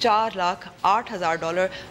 $4,08,000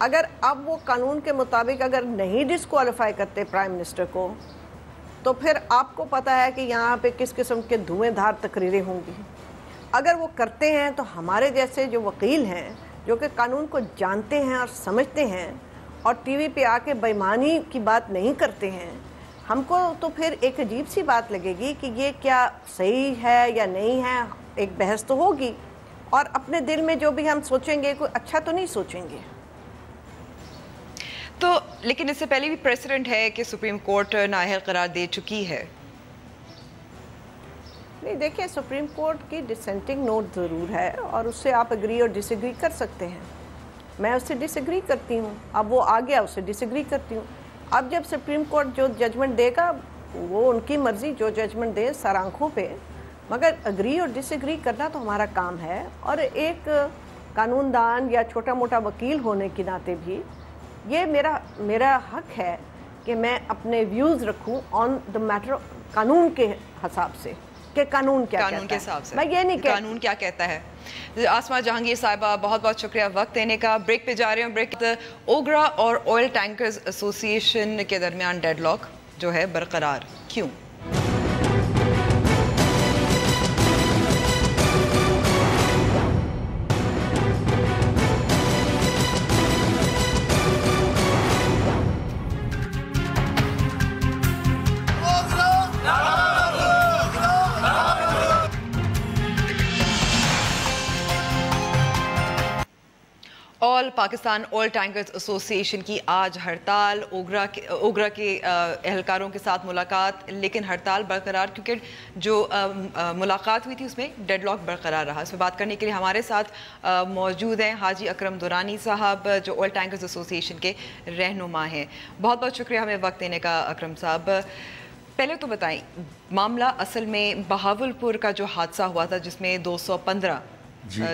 اگر اب وہ قانون کے مطابق اگر نہیں ڈسکوالیفائی کرتے پرائم منسٹر کو تو پھر آپ کو پتہ ہے کہ یہاں پہ کس قسم کے دھویں دھار تقریریں ہوں گی. اگر وہ کرتے ہیں تو ہمارے جیسے جو وکیل ہیں جو کہ قانون کو جانتے ہیں اور سمجھتے ہیں اور ٹی وی پہ آ کے بے ایمانی کی بات نہیں کرتے ہیں, ہم کو تو پھر ایک عجیب سی بات لگے گی کہ یہ کیا صحیح ہے یا نہیں ہے. ایک بحث تو ہوگی اور اپنے دل میں جو بھی ہم سوچیں گے کوئی اچھا تو نہیں سوچیں گے. تو لیکن اس سے پہلے بھی پریسیڈنٹ ہے کہ سپریم کورٹ نااہل قرار دے چکی ہے. نہیں دیکھیں, سپریم کورٹ کی ڈسینٹنگ نوٹ ضرور ہے اور اس سے آپ اگری اور ڈس ایگری کر سکتے ہیں. میں اس سے ڈس ایگری کرتی ہوں, اب وہ آ گیا اس سے ڈس ایگری کرتی ہوں. اب جب سپریم کورٹ جو ججمنٹ دے گا وہ ان کی مرضی, جو ججمنٹ دے سر آنکھوں پہ, مگر اگری اور ڈس ایگری کرنا تو ہمارا کام ہے. اور ایک قانون دان یا چھوٹا موٹا وکیل ہونے کے ناطے بھی یہ میرا حق ہے کہ میں اپنے ویوز رکھوں آن دا میٹر قانون کے حساب سے کہ قانون کیا قانون کے حساب سے میں یہ نہیں کہتا قانون کیا کہتا ہے. آسما جہانگیر صاحبہ بہت بہت شکریہ وقت دینے کا. بریک پہ جا رہے ہیں. بریک اوگرا اور آئل ٹینکرز ایسوسی ایشن کے درمیان ڈیڈ لاک جو ہے برقرار, کیوں؟ آل پاکستان آئل ٹینکرز ایسوسی ایشن کی آج ہڑتال. اوگرا کے اہلکاروں کے ساتھ ملاقات, لیکن ہڑتال برقرار کیونکہ جو ملاقات ہوئی تھی اس میں ڈیڈ لاک برقرار رہا. اس میں بات کرنے کے لیے ہمارے ساتھ موجود ہیں حاجی اکرم دورانی صاحب جو آئل ٹینکرز ایسوسی ایشن کے رہنما ہیں. بہت بہت شکریہ ہمیں وقت دینے کا اکرم صاحب. پہلے تو بتائیں, معاملہ اصل میں بہاولپور کا جو حادثہ ہوا تھا جس میں 215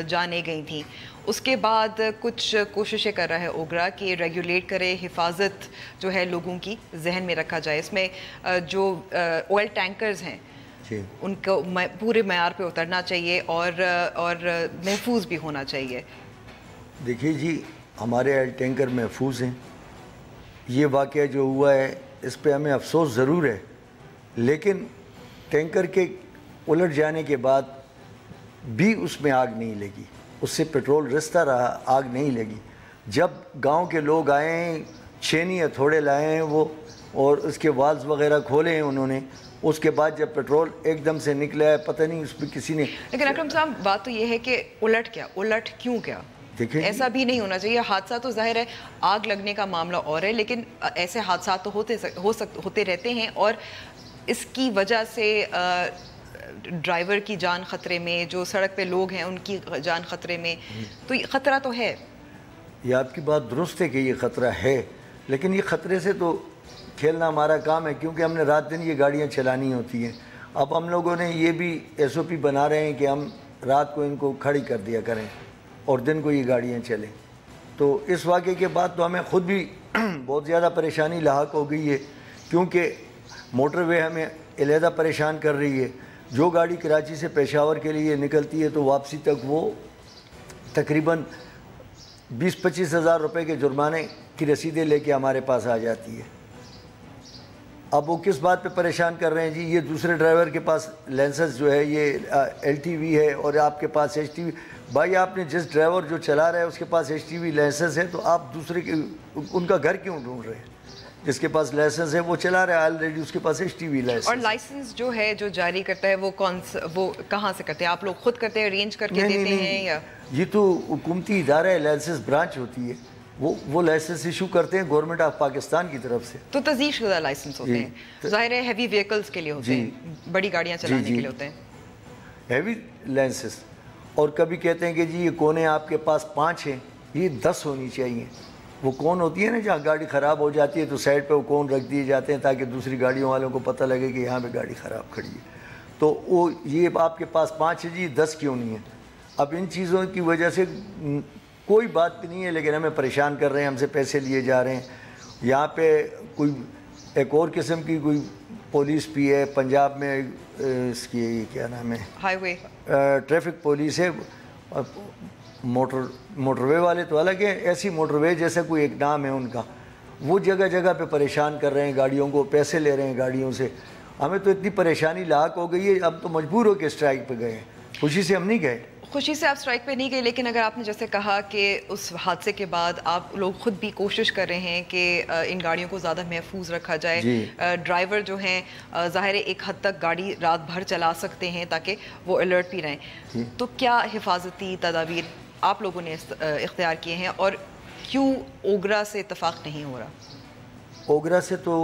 جانیں گئی تھیں, اس کے بعد کچھ کوششیں کر رہا ہے اوگرا کہ ریگولیٹ کرے, حفاظت جو ہے لوگوں کی ذہن میں رکھا جائے. اس میں جو آئل ٹینکرز ہیں ان کو پورے معیار پہ اترنا چاہیے اور محفوظ بھی ہونا چاہیے. دیکھیے جی, ہمارے آئل ٹینکر محفوظ ہیں. یہ واقعہ جو ہوا ہے اس پہ ہمیں افسوس ضرور ہے, لیکن ٹینکر کے الٹ جانے کے بعد بھی اس میں آگ نہیں لگی, اس سے پیٹرول رستا رہا, آگ نہیں لگی. جب گاؤں کے لوگ آئے ہیں, چھینی ہتھوڑے لائے ہیں وہ, اور اس کے والز وغیرہ کھولے ہیں انہوں نے, اس کے بعد جب پیٹرول ایک دم سے نکلا ہے, پتہ نہیں اس پہ کسی نے. لیکن اکرم صاحب بات تو یہ ہے کہ الٹ کیوں کیا؟ دیکھیں ایسا بھی نہیں ہونا چاہیے. حادثہ تو ظاہر ہے آگ لگنے کا معاملہ اور ہے, لیکن ایسے حادثات تو ہوتے رہتے ہیں اور اس کی وجہ سے ڈرائیور کی جان خطرے میں, جو سڑک پہ لوگ ہیں ان کی جان خطرے میں, تو یہ خطرہ تو ہے. یہ آپ کی بات درست ہے کہ یہ خطرہ ہے, لیکن یہ خطرے سے تو کھیلنا ہمارا کام ہے, کیونکہ ہم نے رات دن یہ گاڑیاں چلانی ہوتی ہیں. اب ہم لوگوں نے یہ بھی ایس او پی بنا رہے ہیں کہ ہم رات کو ان کو کھڑی کر دیا کریں اور دن کو یہ گاڑیاں چلیں. تو اس واقعے کے بعد تو ہمیں خود بھی بہت زیادہ پریشانی لاحق ہو گئی ہے, کیونکہ موٹر وے ہمیں علیحدہ پریشان کر رہی ہے. جو گاڑی کراچی سے پشاور کے لیے نکلتی ہے تو واپسی تک وہ تقریباً 20-25 ہزار روپے کے جرمانے کی رسیدیں لے کے ہمارے پاس آ جاتی ہے. اب وہ کس بات پہ پریشان کر رہے ہیں جی, یہ دوسرے ڈرائیور کے پاس لائسنس جو ہے یہ ایل ٹی وی ہے اور آپ کے پاس ایچ ٹی وی. بھائی آپ نے جس ڈرائیور جو چلا رہا ہے اس کے پاس ایچ ٹی وی لائسنس ہے, تو آپ دوسرے کے ان کا گھر کیوں ڈھونڈ رہے ہیں؟ جس کے پاس لائسنس ہے وہ چلا رہا ہے آلریڈی, اس کے پاس ایچ ٹی وی لائسنس. اور لائسنس جو ہے جو جاری کرتا ہے وہ کہاں سے کرتے ہیں؟ آپ لوگ خود کرتے ہیں, ارینج کر کے دیتے ہیں یا؟ یہ تو حکومتی ادارہ ہے, لائسنس برانچ ہوتی ہے, وہ لائسنس ایشو کرتے ہیں گورنمنٹ آف پاکستان کی طرف سے. تو تجدید شدہ لائسنس ہوتے ہیں, ظاہر ہے ہیوی ویکلز کے لیے ہوتے ہیں, بڑی گاڑیاں چلانے کے لیے ہوتے ہیں ہیوی لائسنس. اور کبھی کہتے ہیں کہ جی یہ کونے آپ کے پاس 5 ہیں, یہ 10 ہونی چاہیے. وہ کون ہوتی ہے نا جہاں گاڑی خراب ہو جاتی ہے تو سائڈ پہ وہ کون رکھ دیے جاتے ہیں تاکہ دوسری گاڑیوں والوں کو پتہ لگے کہ یہاں پہ گاڑی خراب کھڑی ہے. تو وہ یہ آپ کے پاس 5 ہے جی, 10 کیوں نہیں ہے؟ اب ان چیزوں کی وجہ سے کوئی بات بھی نہیں ہے, لیکن ہمیں پریشان کر رہے ہیں, ہم سے پیسے لیے جا رہے ہیں. یہاں پہ کوئی ایک اور قسم کی کوئی پولیس بھی ہے پنجاب میں, اس کی کیا نام ہے, ہائی وے ٹریفک پولیس ہے, موٹر وے والے تو الگ ہیں، ایسی موٹر وے جیسا کوئی ایک نام ہے ان کا، وہ جگہ جگہ پہ پریشان کر رہے ہیں گاڑیوں کو، پیسے لے رہے ہیں گاڑیوں سے. ہمیں تو اتنی پریشانی لاحق ہو گئی ہے، اب تو مجبور ہو کے اسٹرائک پہ گئے ہیں. خوشی سے ہم نہیں گئے. خوشی سے آپ اسٹرائک پہ نہیں گئے، لیکن اگر آپ نے جیسے کہا کہ اس حادثے کے بعد آپ لوگ خود بھی کوشش کر رہے ہیں کہ ان گاڑیوں کو زیادہ محفوظ رکھا جائے. ڈرائیور جو ہیں ظاہر ہے ایک حد تک گاڑی رات بھر چلا سکتے ہیں تاکہ وہ الرٹ بھی رہیں، تو کیا حفاظتی تدابیر آپ لوگوں نے اختیار کیے ہیں اور کیوں اوگرا سے اتفاق نہیں ہو رہا؟ اوگرا سے تو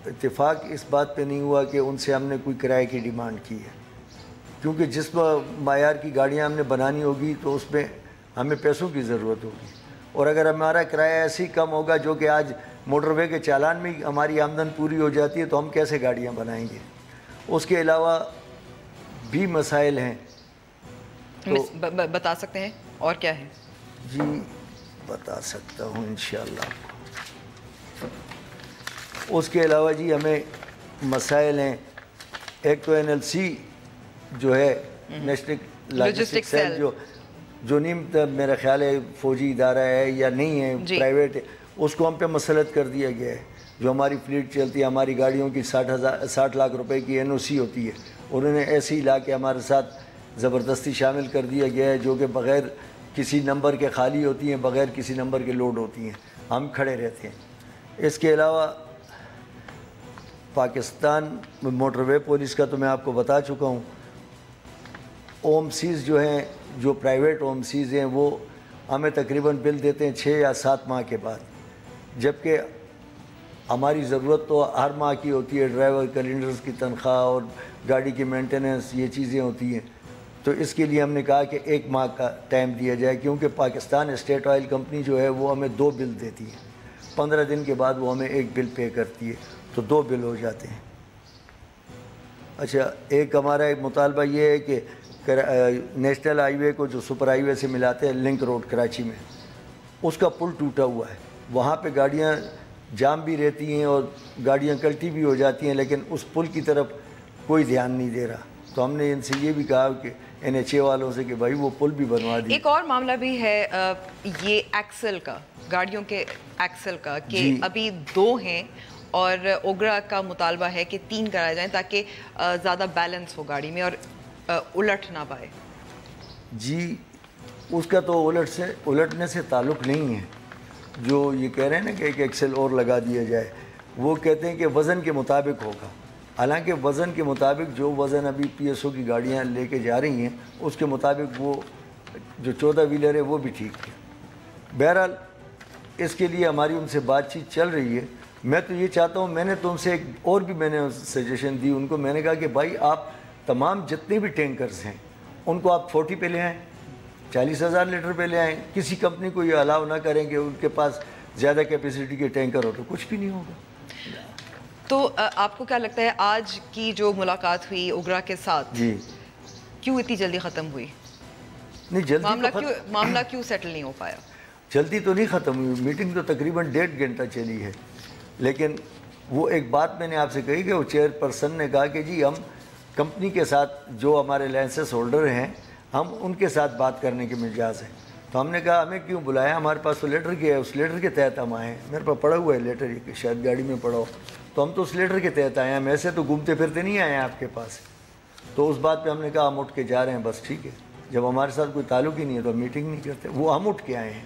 اتفاق اس بات پہ نہیں ہوا کہ ان سے ہم نے کوئی کرائے کی ڈیمانڈ کی ہے، کیونکہ جس معیار کی گاڑیاں ہم نے بنانی ہوگی تو اس میں ہمیں پیسوں کی ضرورت ہوگی، اور اگر ہمارا کرایہ ایسے ہی کم ہوگا جو کہ آج موٹر وے کے چالان میں ہماری آمدن پوری ہو جاتی ہے تو ہم کیسے گاڑیاں بنائیں گے. اس کے علاوہ بھی مسائل ہیں. بتا سکتے ہیں اور کیا ہے؟ جی بتا سکتا ہوں انشاءاللہ. اس کے علاوہ جی ہمیں مسائل ہیں. ایک تو NLC جو ہے نیشنل لاجسٹک سیل جو نیم میرا خیال ہے فوجی ادارہ ہے یا نہیں ہے، پرائیویٹ ہے، اس کو ہم پہ مسلط کر دیا گیا ہے. جو ہماری فلیٹ چلتی ہے، ہماری گاڑیوں کی 60 لاکھ روپے کی NOC ہوتی ہے، انہوں نے ایسے ہی لا کے ہمارے ساتھ زبردستی شامل کر دیا گیا ہے، جو کہ بغیر کسی نمبر کے خالی ہوتی ہیں، بغیر کسی نمبر کے لوڈ ہوتی ہیں، ہم کھڑے رہتے ہیں. اس کے علاوہ پاکستان موٹر وے پولیس کا تو میں آپ کو بتا چکا ہوں. اومسیز جو ہیں، جو پرائیویٹ اومسیز ہیں، وہ ہمیں تقریباً بل دیتے ہیں 6 یا 7 ماہ کے بعد، جبکہ ہماری ضرورت تو ہر ماہ کی ہوتی ہے. ڈرائیور کیلنڈرز کی تنخواہ اور گاڑی کی مینٹیننس، یہ چیزیں ہوتی ہیں. تو اس کے لیے ہم نے کہا کہ 1 ماہ کا ٹائم دیا جائے، کیونکہ پاکستان اسٹیٹ آئل کمپنی جو ہے وہ ہمیں 2 بل دیتی ہے. 15 دن کے بعد وہ ہمیں 1 بل پے کرتی ہے، تو 2 بل ہو جاتے ہیں. اچھا، ایک ہمارا ایک مطالبہ یہ ہے کہ نیشنل ہائی وے کو جو سپر ہائی وے سے ملاتے ہیں لنک روڈ کراچی میں، اس کا پل ٹوٹا ہوا ہے. وہاں پہ گاڑیاں جام بھی رہتی ہیں اور گاڑیاں کلٹی بھی ہو جاتی ہیں، لیکن اس پل کی طرف کوئی دھیان نہیں دے رہا. تو ہم نے ان سے یہ بھی کہا کہ NHA والوں سے کہ بھائی وہ پل بھی بنوا دی. ایک اور معاملہ بھی ہے یہ ایکسل کا، گاڑیوں کے ایکسل کا، کہ ابھی 2 ہیں اور اوگرا کا مطالبہ ہے کہ 3 کرایا جائیں تاکہ زیادہ بیلنس ہو گاڑی میں اور الٹ نہ پائے. جی اس کا تو الٹنے سے تعلق نہیں ہے. جو یہ کہہ رہے ہیں نا کہ ایک ایکسل اور لگا دیا جائے، وہ کہتے ہیں کہ وزن کے مطابق ہوگا. حالانکہ وزن کے مطابق جو وزن ابھی PSO کی گاڑیاں لے کے جا رہی ہیں اس کے مطابق وہ جو 14 ویلر ہے وہ بھی ٹھیک ہے. بہرحال اس کے لیے ہماری ان سے بات چیت چل رہی ہے. میں تو یہ چاہتا ہوں، میں نے تو ان سے ایک اور بھی میں نے سجیشن دی ان کو. میں نے کہا کہ بھائی آپ تمام جتنے بھی ٹینکرز ہیں ان کو آپ 40 پہ لے آئیں، 40,000 لیٹر پہ لے آئیں. کسی کمپنی کو یہ الاؤ نہ کریں کہ ان کے پاس زیادہ کیپیسٹی کے ٹینکر ہو، تو کچھ بھی نہیں ہوگا. تو آپ کو کیا لگتا ہے آج کی جو ملاقات ہوئی اوگرا کے ساتھ جی کیوں اتنی جلدی ختم ہوئی؟ نہیں جلدی معاملہ کیوں سیٹل نہیں ہو پایا؟ جلدی تو نہیں ختم ہوئی، میٹنگ تو تقریباً 1.5 گھنٹہ چلی ہے. لیکن وہ ایک بات میں نے آپ سے کہی کہ وہ چیئرپرسن نے کہا کہ جی ہم کمپنی کے ساتھ جو ہمارے لائسنس ہولڈر ہیں ہم ان کے ساتھ بات کرنے کے مجاز ہیں. تو ہم نے کہا ہمیں کیوں بلایا، ہمارے پاس تو لیٹر کیا ہے، اس لیٹر کے تحت ہم آئے ہیں. میرے پاس پڑا ہوا ہے لیٹر، یہ کہ شاید گاڑی میں پڑا ہو، تو ہم تو اس لیٹر کے تحت آئے ہیں، ہم ایسے تو گھومتے پھرتے نہیں آئے ہیں آپ کے پاس. تو اس بات پہ ہم نے کہا ہم اٹھ کے جا رہے ہیں، بس ٹھیک ہے. جب ہمارے ساتھ کوئی تعلق ہی نہیں ہے تو ہم میٹنگ نہیں کرتے. وہ ہم اٹھ کے آئے ہیں،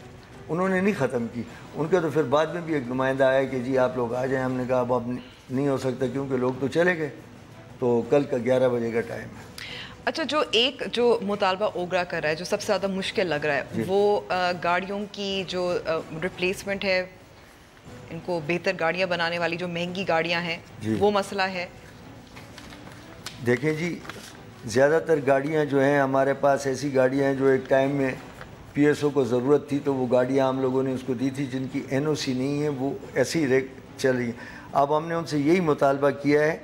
انہوں نے نہیں ختم کی. ان کا تو پھر بعد میں بھی ایک نمائندہ آیا کہ جی آپ لوگ آ جائیں. ہم نے کہا اب نہیں ہو سکتا کیونکہ لوگ تو چلے گئے. تو کل کا 11 بجے کا ٹائم ہے. اچھا، جو مطالبہ اوگرا کر رہا ہے جو سب سے زیادہ مشکل لگ رہا ہے وہ گاڑیوں کی جو ریپلیسمنٹ ہے، ان کو بہتر گاڑیاں بنانے والی جو مہنگی گاڑیاں ہیں وہ مسئلہ ہے. دیکھیں جی، زیادہ تر گاڑیاں جو ہیں ہمارے پاس ایسی گاڑیاں ہیں جو ایک ٹائم میں PSO کو ضرورت تھی تو وہ گاڑیاں ہم لوگوں نے اس کو دی تھی، جن کی NOC نہیں ہے، وہ ایسی ریٹ چل رہی ہیں. اب ہم نے ان سے یہی مطالبہ کیا ہے.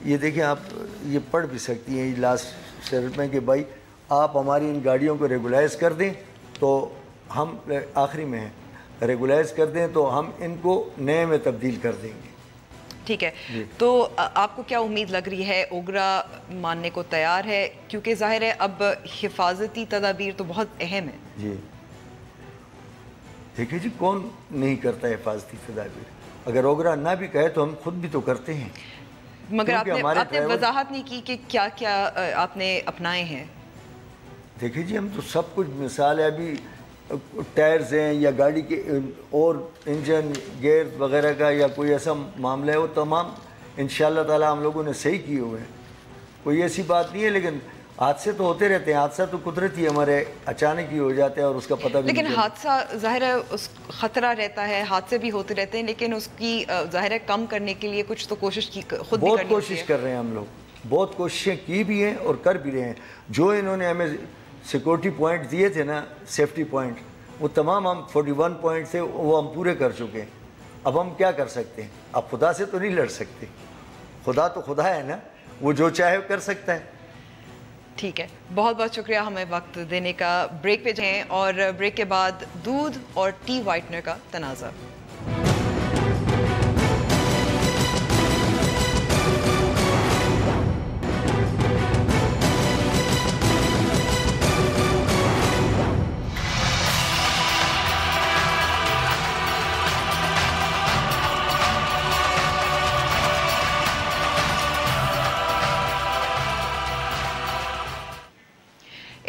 یہ دیکھیں، آپ یہ پڑھ بھی سکتی ہیں لاسٹ شرط میں کہ بھائی آپ ہماری ان گاڑیوں کو ریگولائز کر دیں تو ہم آخری میں ہیں، ریگولائز کر دیں تو ہم ان کو نئے میں تبدیل کر دیں گے. ٹھیک ہے, تو آپ کو کیا امید لگ رہی ہے؟ اوگرا ماننے کو تیار ہے؟ کیونکہ ظاہر ہے اب حفاظتی تدابیر تو بہت اہم ہے. جی دیکھیے جی, کون نہیں کرتا ہے حفاظتی تدابیر؟ اگر اوگرا نہ بھی کہے تو ہم خود بھی تو کرتے ہیں. مگر آپ نے وضاحت نہیں کی کہ کیا کیا آپ نے اپنائے ہیں. دیکھیے جی, ہم تو سب کچھ, مثال ہے ابھی ٹائرز ہیں یا گاڑی کے اور انجن گیئر وغیرہ کا یا کوئی ایسا معاملہ ہے, وہ تمام انشاءاللہ تعالی ہم لوگوں نے صحیح کیے ہوئے ہیں. کوئی ایسی بات نہیں ہے, لیکن حادثے تو ہوتے رہتے ہیں. حادثہ تو قدرتی ہمارے اچانک ہی ہو جاتے ہیں اور اس کا پتہ بھی نہیں. لیکن حادثہ ظاہر ہے اس خطرہ رہتا ہے, حادثے بھی ہوتے رہتے ہیں, لیکن اس کی ظاہر ہے کم کرنے کے لیے کچھ تو کوشش کی خود بھی بہت کوشش کر رہے ہیں ہم لوگ, بہت کوششیں کی بھی ہیں اور کر بھی رہے ہیں. جو انہوں نے ہمیں سیکورٹی پوائنٹ دیے تھے نا, سیفٹی پوائنٹ, وہ تمام ہم 41 پوائنٹ تھے وہ ہم پورے کر چکے ہیں. اب ہم کیا کر سکتے ہیں؟ اب خدا سے تو نہیں لڑ سکتے, خدا تو خدا ہے نا, وہ جو چاہے کر سکتا ہے. ٹھیک ہے, بہت بہت شکریہ ہمیں وقت دینے کا. بریک پہ جائیں اور بریک کے بعد دودھ اور ٹی وائٹنر کا تنازع.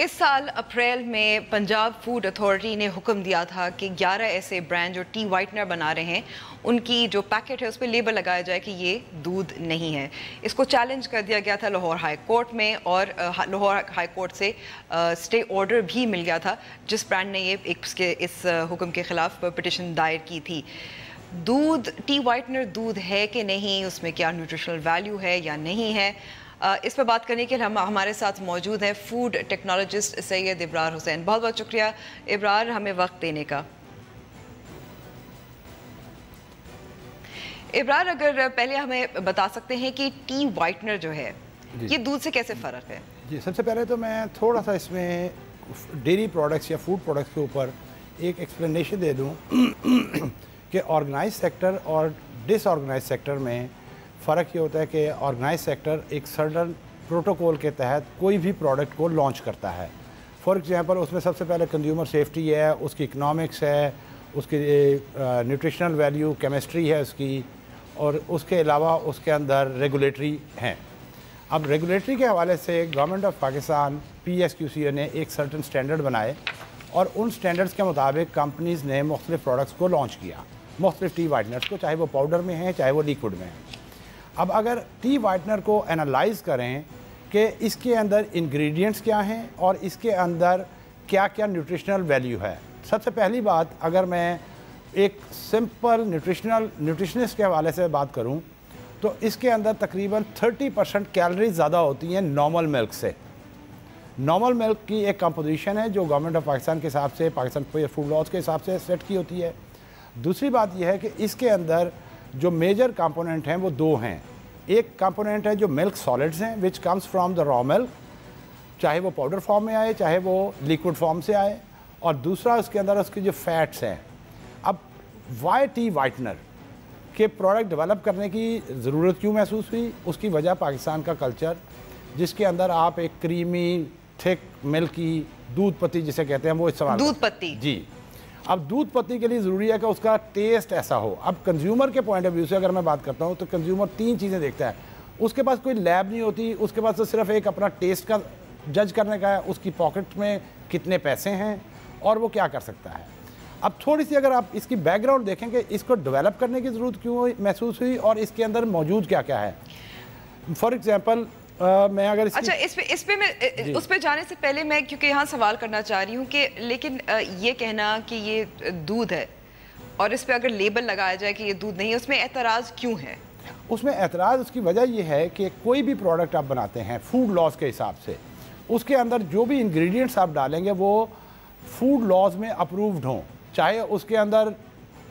اس سال اپریل میں پنجاب فوڈ اتھارٹی نے حکم دیا تھا کہ 11 ایسے برانڈ جو ٹی وائٹنر بنا رہے ہیں ان کی جو پیکٹ ہے اس پہ لیبل لگایا جائے کہ یہ دودھ نہیں ہے. اس کو چیلنج کر دیا گیا تھا لاہور ہائی کورٹ میں, اور لاہور ہائی کورٹ سے اسٹے آرڈر بھی مل گیا تھا جس برانڈ نے یہ اس حکم کے خلاف پٹیشن دائر کی تھی. دودھ, ٹی وائٹنر دودھ ہے کہ نہیں, اس میں کیا نیوٹریشنل ویلیو ہے یا نہیں ہے, اس پہ بات کرنے کے لیے ہمارے ساتھ موجود ہیں فوڈ ٹیکنالوجسٹ سید ابرار حسین. بہت بہت شکریہ ابرار ہمیں وقت دینے کا. ابرار, اگر پہلے ہمیں بتا سکتے ہیں کہ ٹی وائٹنر جو ہے یہ دودھ سے کیسے فرق ہے؟ جی, سب سے پہلے تو میں تھوڑا سا اس میں ڈیری پروڈکٹس یا فوڈ پروڈکٹس کے اوپر ایک ایکسپلینیشن دے دوں کہ آرگنائز سیکٹر اور ڈس آرگنائز سیکٹر میں فرق یہ ہوتا ہے کہ آرگنائز سیکٹر ایک سرٹن پروٹوکول کے تحت کوئی بھی پروڈکٹ کو لانچ کرتا ہے. فار ایگزامپل اس میں سب سے پہلے کنزیومر سیفٹی ہے, اس کی اکنامکس ہے, اس کی نیوٹریشنل ویلیو, کیمسٹری ہے اس کی, اور اس کے علاوہ اس کے اندر ریگولیٹری ہیں. اب ریگولیٹری کے حوالے سے گورنمنٹ آف پاکستان PSQC نے ایک سرٹن سٹینڈرڈ بنائے اور ان سٹینڈرڈز کے مطابق کمپنیز نے مختلف پروڈکٹس کو لانچ کیا, مختلف ٹی وائٹنرز کو, چاہے وہ پاؤڈر میں ہیں چاہے وہ لیکوڈ میں ہیں. اب اگر ٹی وائٹنر کو انالائز کریں کہ اس کے اندر انگریڈینٹس کیا ہیں اور اس کے اندر کیا کیا نیوٹریشنل ویلیو ہے. سب سے پہلی بات, اگر میں ایک سمپل نیوٹریشنسٹ کے حوالے سے بات کروں تو اس کے اندر تقریباً 30% کیلریز زیادہ ہوتی ہیں نارمل ملک سے. نارمل ملک کی ایک کمپوزیشن ہے جو گورنمنٹ آف پاکستان کے حساب سے, پاکستان فوڈ لاز کے حساب سے سیٹ کی ہوتی ہے. دوسری بات یہ ہے کہ اس کے اندر جو میجر کمپوننٹ ہیں وہ دو ہیں. ایک کمپوننٹ ہے جو ملک سالڈز ہیں وچ کمز فرام دا را ملک, چاہے وہ پاؤڈر فارم میں آئے چاہے وہ لیکوڈ فارم سے آئے, اور دوسرا اس کے اندر اس کے جو فیٹس ہیں. اب وائی ٹی وائٹنر کے پروڈکٹ ڈیولپ کرنے کی ضرورت کیوں محسوس ہوئی؟ اس کی وجہ پاکستان کا کلچر, جس کے اندر آپ ایک کریمی تھک ملکی دودھ پتی جسے کہتے ہیں وہ استعمال, دودھ پتی. جی, اب دودھ پتی کے لیے ضروری ہے کہ اس کا ٹیسٹ ایسا ہو. اب کنزیومر کے پوائنٹ آف ویو سے اگر میں بات کرتا ہوں تو کنزیومر 3 چیزیں دیکھتا ہے. اس کے پاس کوئی لیب نہیں ہوتی, اس کے پاس تو صرف ایک اپنا ٹیسٹ کا جج کرنے کا ہے, اس کی پاکٹ میں کتنے پیسے ہیں اور وہ کیا کر سکتا ہے. اب تھوڑی سی اگر آپ اس کی بیک گراؤنڈ دیکھیں کہ اس کو ڈیولپ کرنے کی ضرورت کیوں محسوس ہوئی اور اس کے اندر موجود کیا کیا ہے. فار ایگزامپل میں اگر اچھا اس پہ میں اس پہ جانے سے پہلے میں کیونکہ یہاں سوال کرنا چاہ رہی ہوں کہ لیکن یہ کہنا کہ یہ دودھ ہے اور اس پہ اگر لیبل لگایا جائے کہ یہ دودھ نہیں ہے, اس میں اعتراض کیوں ہے؟ اس میں اعتراض اس کی وجہ یہ ہے کہ کوئی بھی پروڈکٹ آپ بناتے ہیں فوڈ لاز کے حساب سے, اس کے اندر جو بھی انگریڈینٹس آپ ڈالیں گے وہ فوڈ لاز میں اپرووڈ ہوں, چاہے اس کے اندر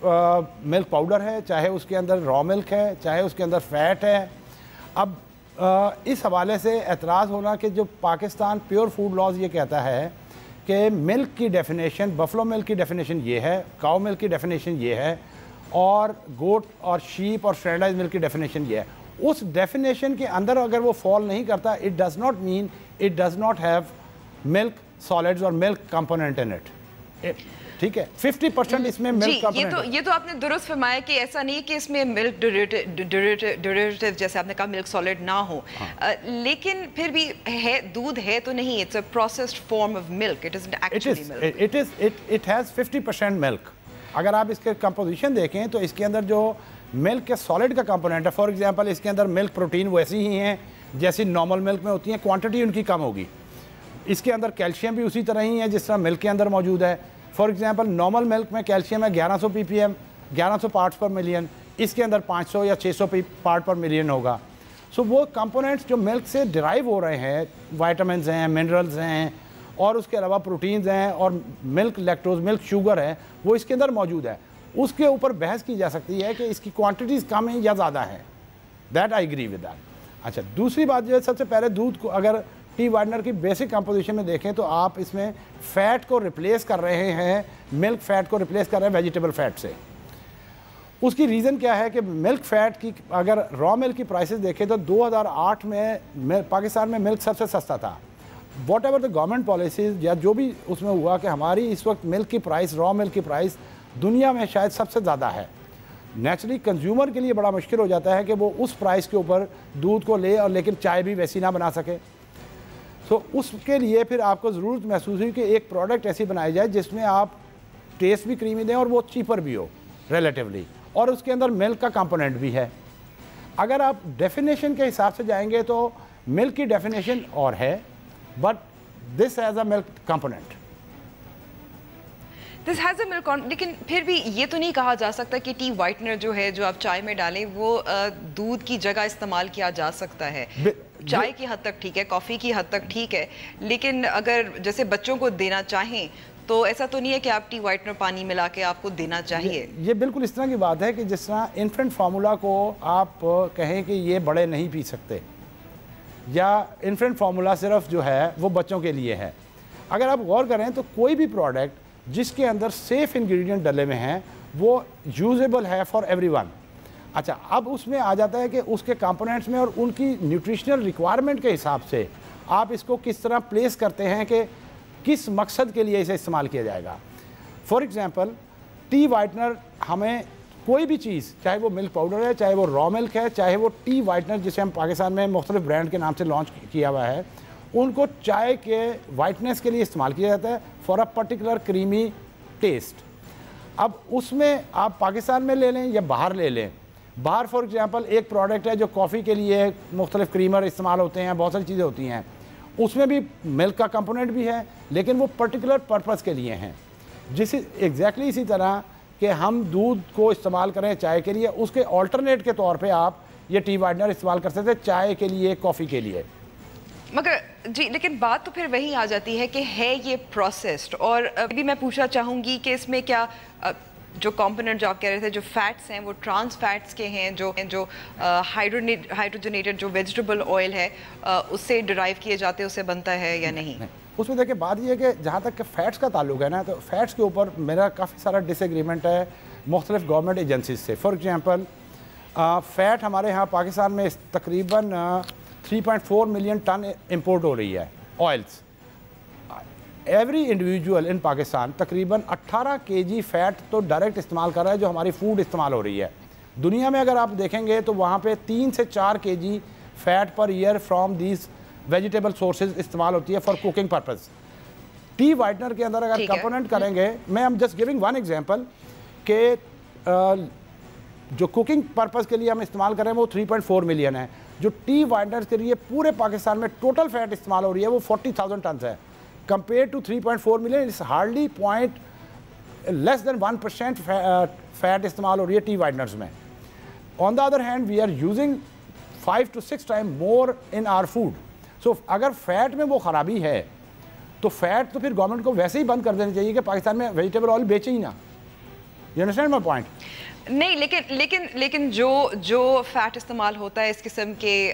ملک پاؤڈر ہے, چاہے اس کے اندر را ملک ہے, چاہے اس کے اندر فیٹ ہے. اب اس حوالے سے اعتراض ہونا کہ جو پاکستان پیور فوڈ لاز یہ کہتا ہے کہ ملک کی ڈیفینیشن, بفلو ملک کی ڈیفینیشن یہ ہے, کاؤ ملک کی ڈیفینیشن یہ ہے, اور گوٹ اور شیپ اور اسٹینڈرڈائز ملک کی ڈیفینیشن یہ ہے. اس ڈیفینیشن کے اندر اگر وہ فال نہیں کرتا, it does not mean it does not have milk solids اور ملک کمپوننٹ ان اٹ. ٹھیک ہے, 50% اس میں ملک کمپوننٹ. یہ تو آپ نے درست فرمایا کہ ایسا نہیں کہ اس میں ملک ڈیریویٹو جیسے آپ نے کہا ملک سالڈ نہ ہو, لیکن پھر بھی ہے, دودھ ہے تو نہیں, it's a processed form of milk, it isn't actually milk. It has 50% milk. اگر آپ اس کے کمپوزیشن دیکھیں تو اس کے اندر جو ملک کے سالڈ کا کمپوننٹ ہے, فار ایگزامپل اس کے اندر ملک پروٹین ویسی ہی ہیں جیسی نارمل ملک میں ہوتی ہیں, کوانٹٹی ان کی کم ہوگی. اس کے اندر کیلشیم بھی اسی طرح ہی ہے جس طرح ملک کے اندر موجود ہے. فار ایگزامپل نارمل ملک میں کیلشیم ہے 1100 ppm 1100 پارٹس پر ملین, اس کے اندر 500 یا 600 پارٹ پر ملین ہوگا. سو وہ کمپوننٹس جو ملک سے ڈرائیو ہو رہے ہیں, وائٹامنز ہیں, منرلز ہیں, اور اس کے علاوہ پروٹینز ہیں, اور ملک لیکٹوز, ملک شوگر ہے, وہ اس کے اندر موجود ہے. اس کے اوپر بحث کی جا سکتی ہے کہ اس کی کوانٹٹیز کم ہیں یا زیادہ ہیں. That I agree with that. اچھا, دوسری بات جو ہے, سب سے پہلے دودھ کو اگر ٹی وائٹنر کی بیسک کمپوزیشن میں دیکھیں تو آپ اس میں فیٹ کو ریپلیس کر رہے ہیں, ملک فیٹ کو ریپلیس کر رہے ہیں ویجیٹیبل فیٹ سے. اس کی ریزن کیا ہے کہ ملک فیٹ کی اگر را ملک کی پرائسز دیکھیں تو 2008 میں پاکستان میں ملک سب سے سستا تھا. What ever the government policies یا جو بھی اس میں ہوا کہ ہماری اس وقت ملک کی پرائس, را ملک کی پرائس دنیا میں شاید سب سے زیادہ ہے. نیچرلی کنزیومر کے لیے بڑا مشکل ہو جاتا ہے کہ وہ اس پرائس کے اوپر دودھ کو لے اور لیکن چائے بھی ویسی نہ بنا سکے. تو اس کے لیے پھر آپ کو ضرورت محسوس ہوئی کہ ایک پروڈکٹ ایسی بنائی جائے جس میں آپ ٹیسٹ بھی کریمی دیں اور وہ چیپر بھی ہو ریلیٹیولی, اور اس کے اندر ملک کا کمپوننٹ بھی ہے. اگر آپ ڈیفینیشن کے حساب سے جائیں گے تو ملک کی ڈیفینیشن اور ہے, but this has a milk component. This has a milk, لیکن پھر بھی یہ تو نہیں کہا جا سکتا کہ ٹی وائٹنر جو ہے جو آپ چائے میں ڈالیں وہ دودھ کی جگہ استعمال کیا جا سکتا ہے. چائے کی حد تک ٹھیک ہے, کافی کی حد تک ٹھیک ہے, لیکن اگر جیسے بچوں کو دینا چاہیں تو ایسا تو نہیں ہے کہ آپ ٹی وائٹنر پانی ملا کے آپ کو دینا چاہیے. یہ بالکل اس طرح کی بات ہے کہ جس طرح انفنٹ فارمولا کو آپ کہیں کہ یہ بڑے نہیں پی سکتے, یا انفنٹ فارمولا صرف جو ہے وہ بچوں کے لیے ہے. اگر آپ غور کریں تو کوئی بھی پروڈکٹ جس کے اندر سیف انگریڈینٹ ڈلے ہوئے ہیں وہ یوزیبل ہے فار ایوری ون. اچھا, اب اس میں آ جاتا ہے کہ اس کے کمپوننٹس میں اور ان کی نیوٹریشنل ریکوائرمنٹ کے حساب سے آپ اس کو کس طرح پلیس کرتے ہیں کہ کس مقصد کے لیے اسے استعمال کیا جائے گا. فار ایگزامپل ٹی وائٹنر, ہمیں کوئی بھی چیز, چاہے وہ ملک پاؤڈر ہے, چاہے وہ را ملک ہے, چاہے وہ ٹی وائٹنر جسے ہم پاکستان میں مختلف برانڈ کے نام سے لانچ کیا ہوا ہے, ان کو چائے کے وائٹنس کے لیے استعمال کیا جاتا ہے for a particular creamy test. اب اس میں آپ پاکستان میں لے لیں یا باہر لے لیں, باہر فار ایگزامپل ایک پروڈکٹ ہے جو کافی کے لیے مختلف کریمر استعمال ہوتے ہیں, بہت ساری چیزیں ہوتی ہیں, اس میں بھی ملک کا کمپوننٹ بھی ہے لیکن وہ پرٹیکولر پرپس کے لیے ہیں. جس ایگزیکٹلی اسی طرح کہ ہم دودھ کو استعمال کریں چائے کے لیے, اس کے آلٹرنیٹ کے طور پہ آپ یہ ٹی وائٹنر استعمال کر سکتے ہیں چائے کے لیے, کافی کے لیے. مگر جی, لیکن بات تو پھر وہی آ جاتی ہے کہ ہے یہ پروسیسڈ, اور ابھی میں پوچھنا چاہوں گی کہ اس میں کیا جو کمپوننٹ جو آپ کہہ رہے تھے جو فیٹس ہیں وہ ٹرانس فیٹس کے ہیں, جو ہائیڈروجنیٹڈ جو ویجیٹیبل آئل ہے اس سے ڈرائیو کیے جاتے ہیں, اس سے بنتا ہے یا نہیں؟ اس میں دیکھیں بات یہ ہے کہ جہاں تک کہ فیٹس کا تعلق ہے نا, تو فیٹس کے اوپر میرا کافی سارا ڈس ایگریمنٹ ہے مختلف گورنمنٹ ایجنسیز سے. فار ایگزامپل فیٹ ہمارے یہاں پاکستان میں تقریباً 3.4 ملین ٹن امپورٹ ہو رہی ہے آئلس. ایوری انڈیویجول ان پاکستان تقریباً 18 kg فیٹ تو ڈائریکٹ استعمال کر رہا ہے جو ہماری فوڈ استعمال ہو رہی ہے. دنیا میں اگر آپ دیکھیں گے تو وہاں پہ 3 سے 4 kg fat per year from these vegetable sources استعمال ہوتی ہے for cooking purpose. Tea whitener کے اندر اگر کمپوننٹ کریں گے, میں am just giving one example کہ جو کوکنگ پرپز کے لیے ہم استعمال کر رہے ہیں وہ 3.4 ملین ہے. جو ٹی وائٹنر کے لیے پورے پاکستان میں ٹوٹل فیٹ استعمال ہو رہی ہے وہ 40,000 ٹنز ہے. Compare to 3.4 million it's hardly less than 1% fat استعمال ہو رہی ہے ٹی وائٹنرز میں. On the other hand we are using 5 to 6 times more in our food. So اگر فیٹ میں وہ خرابی ہے تو فیٹ تو پھر گورنمنٹ کو ویسے ہی بند کر دینا چاہیے کہ پاکستان میں ویجیٹیبل آئل بیچے ہی نا. You understand my point? نہیں, لیکن جو فیٹ استعمال ہوتا ہے اس قسم کے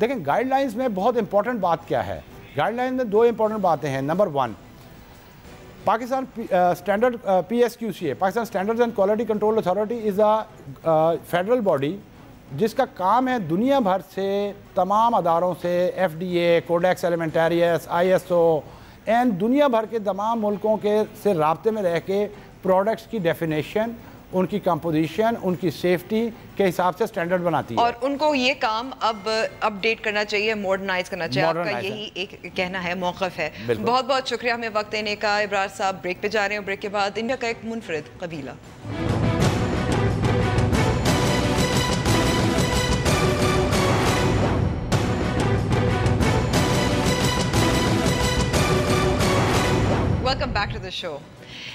دیکھیں گائیڈ لائنز میں بہت امپورٹنٹ بات کیا ہے. گائیڈ لائن میں 2 امپورٹنٹ باتیں ہیں. Number 1, Pakistan standard PSQCA, Pakistan standards and quality control authority is a federal body جس کا کام ہے دنیا بھر سے تمام اداروں سے FDA, کوڈیکس ایلیمنٹیریس, ISO اینڈ دنیا بھر کے تمام ملکوں کے سے رابطے میں رہ کے پروڈکٹس کی ڈیفینیشن, ان کی کمپوزیشن, ان کی سیفٹی کے حساب سے سٹینڈرڈ بناتی ہے. اور ان کو یہ کام اب اپڈیٹ کرنا چاہیے, ماڈرنائز کرنا چاہیے. آپ کا یہی ایک کہنا ہے, موقف ہے. بہت بہت شکریہ ہمیں وقت دینے کا. ابرار صاحب بریک پہ جا رہے ہیں, بریک کے بعد انڈیا کا ایک منفرد قبیلہ. ویلکم بیک ٹو دا شو.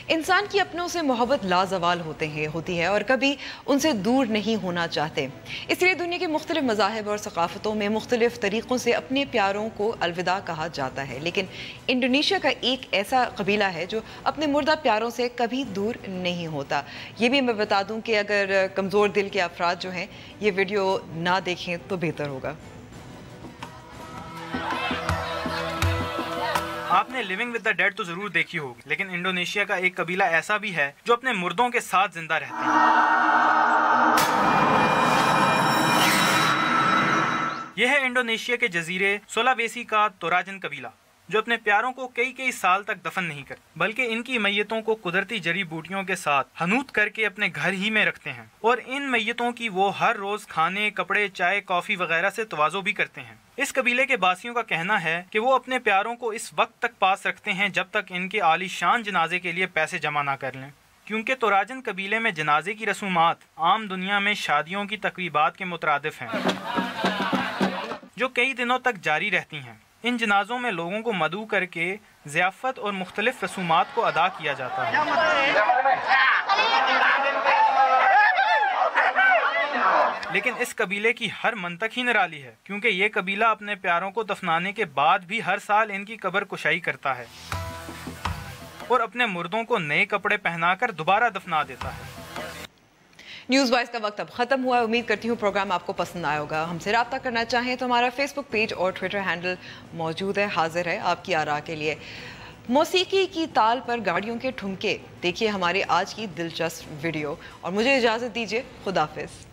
انسان کی اپنوں سے محبت لازوال ہوتی ہے اور کبھی ان سے دور نہیں ہونا چاہتے. اس لیے دنیا کے مختلف مذاہب اور ثقافتوں میں مختلف طریقوں سے اپنے پیاروں کو الوداع کہا جاتا ہے. لیکن انڈونیشیا کا ایک ایسا قبیلہ ہے جو اپنے مردہ پیاروں سے کبھی دور نہیں ہوتا. یہ بھی میں بتا دوں کہ اگر کمزور دل کے افراد جو ہیں یہ ویڈیو نہ دیکھیں تو بہتر ہوگا. آپ نے لیونگ ود دا ڈیڈ تو ضرور دیکھی ہوگی, لیکن انڈونیشیا کا ایک قبیلہ ایسا بھی ہے جو اپنے مردوں کے ساتھ زندہ رہتے ہیں. یہ ہے انڈونیشیا کے جزیرے سولاویسی کا توراجن قبیلہ, جو اپنے پیاروں کو کئی سال تک دفن نہیں کرتے, بلکہ ان کی میتوں کو قدرتی جڑی بوٹیوں کے ساتھ حنوط کر کے اپنے گھر ہی میں رکھتے ہیں. اور ان میتوں کی وہ ہر روز کھانے, کپڑے, چائے, کافی وغیرہ سے تواضع بھی کرتے ہیں. اس قبیلے کے باسیوں کا کہنا ہے کہ وہ اپنے پیاروں کو اس وقت تک پاس رکھتے ہیں جب تک ان کے عالی شان جنازے کے لیے پیسے جمع نہ کر لیں, کیونکہ توراجن قبیلے میں جنازے کی رسومات عام دنیا میں شادیوں کی تقریبات کے مترادف ہیں, جو کئی دنوں تک جاری رہتی ہیں. ان جنازوں میں لوگوں کو مدعو کر کے ضیافت اور مختلف رسومات کو ادا کیا جاتا ہے. لیکن اس قبیلے کی ہر منطق ہی نرالی ہے, کیونکہ یہ قبیلہ اپنے پیاروں کو دفنانے کے بعد بھی ہر سال ان کی قبر کشائی کرتا ہے اور اپنے مردوں کو نئے کپڑے پہنا کر دوبارہ دفنا دیتا ہے. نیوز وائز کا وقت اب ختم ہوا ہے. امید کرتی ہوں پروگرام آپ کو پسند آیا ہوگا. ہم سے رابطہ کرنا چاہیں تو ہمارا فیس بک پیج اور ٹویٹر ہینڈل موجود ہے, حاضر ہے آپ کی آراء کے لیے. موسیقی کی تال پر گاڑیوں کے ٹھمکے دیکھیے ہماری آج کی دلچسپ ویڈیو, اور مجھے اجازت دیجیے. خدا حافظ.